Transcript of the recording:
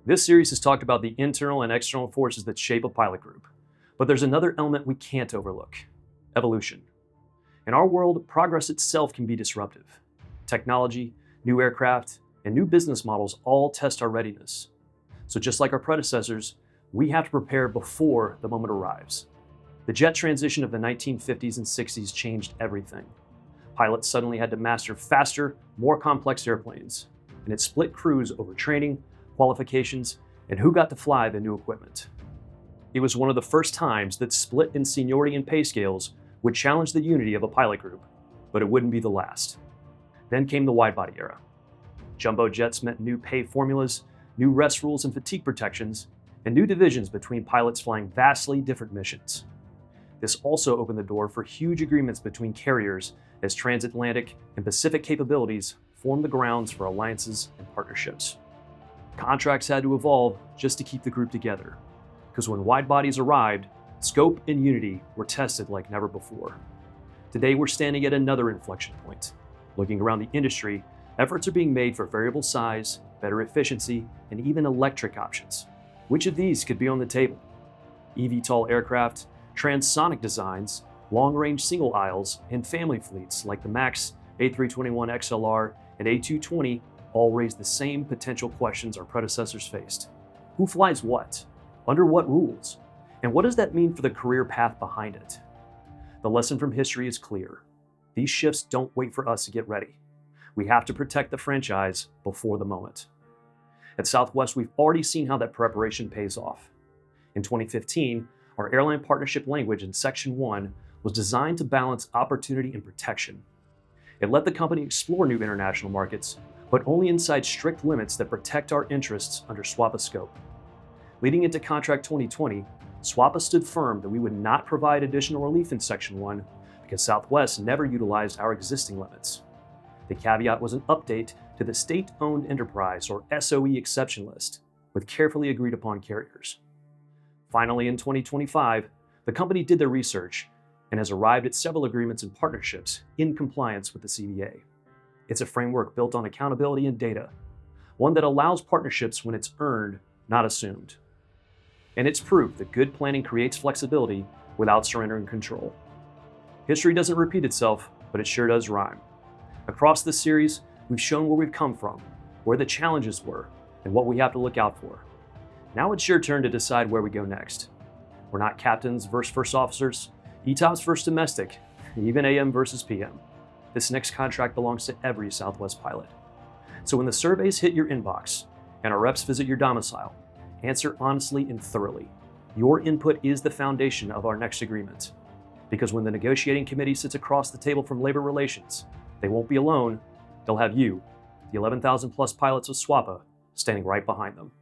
This series has talked about the internal and external forces that shape a pilot group. But there's another element we can't overlook: evolution. In our world, progress itself can be disruptive. Technology, new aircraft, and new business models all test our readiness. So just like our predecessors, we have to prepare before the moment arrives. The jet transition of the 1950s and 60s changed everything. Pilots suddenly had to master faster, more complex airplanes, and it split crews over training, qualifications, and who got to fly the new equipment. It was one of the first times that split in seniority and pay scales would challenge the unity of a pilot group, but it wouldn't be the last. Then came the wide-body era. Jumbo jets meant new pay formulas, new rest rules and fatigue protections, and new divisions between pilots flying vastly different missions. This also opened the door for huge agreements between carriers as transatlantic and Pacific capabilities formed the grounds for alliances and partnerships. Contracts had to evolve just to keep the group together, because when wide bodies arrived, scope and unity were tested like never before. Today we're standing at another inflection point. Looking around the industry, efforts are being made for variable size, better efficiency, and even electric options. Which of these could be on the table? eVTOL aircraft, transonic designs, long-range single aisles, and family fleets like the MAX, A321XLR, and A220 all raise the same potential questions our predecessors faced. Who flies what? Under what rules? And what does that mean for the career path behind it? The lesson from history is clear. These shifts don't wait for us to get ready. We have to protect the franchise before the moment. At Southwest, we've already seen how that preparation pays off. In 2015, our airline partnership language in Section 1 was designed to balance opportunity and protection. It let the company explore new international markets, but only inside strict limits that protect our interests under SWAPA scope. Leading into Contract 2020, SWAPA stood firm that we would not provide additional relief in Section 1 because Southwest never utilized our existing limits. The caveat was an update to the State-Owned Enterprise, or SOE, exception list, with carefully agreed upon carriers. Finally, in 2025, the company did their research and has arrived at several agreements and partnerships in compliance with the CBA. It's a framework built on accountability and data, one that allows partnerships when it's earned, not assumed. And it's proof that good planning creates flexibility without surrendering control. History doesn't repeat itself, but it sure does rhyme. Across this series, we've shown where we've come from, where the challenges were, and what we have to look out for. Now it's your turn to decide where we go next. We're not captains versus first officers, ETOPS versus domestic, even AM versus PM. This next contract belongs to every Southwest pilot. So when the surveys hit your inbox and our reps visit your domicile, answer honestly and thoroughly. Your input is the foundation of our next agreement. Because when the negotiating committee sits across the table from labor relations, they won't be alone. They'll have you, the 11,000 plus pilots of SWAPA, standing right behind them.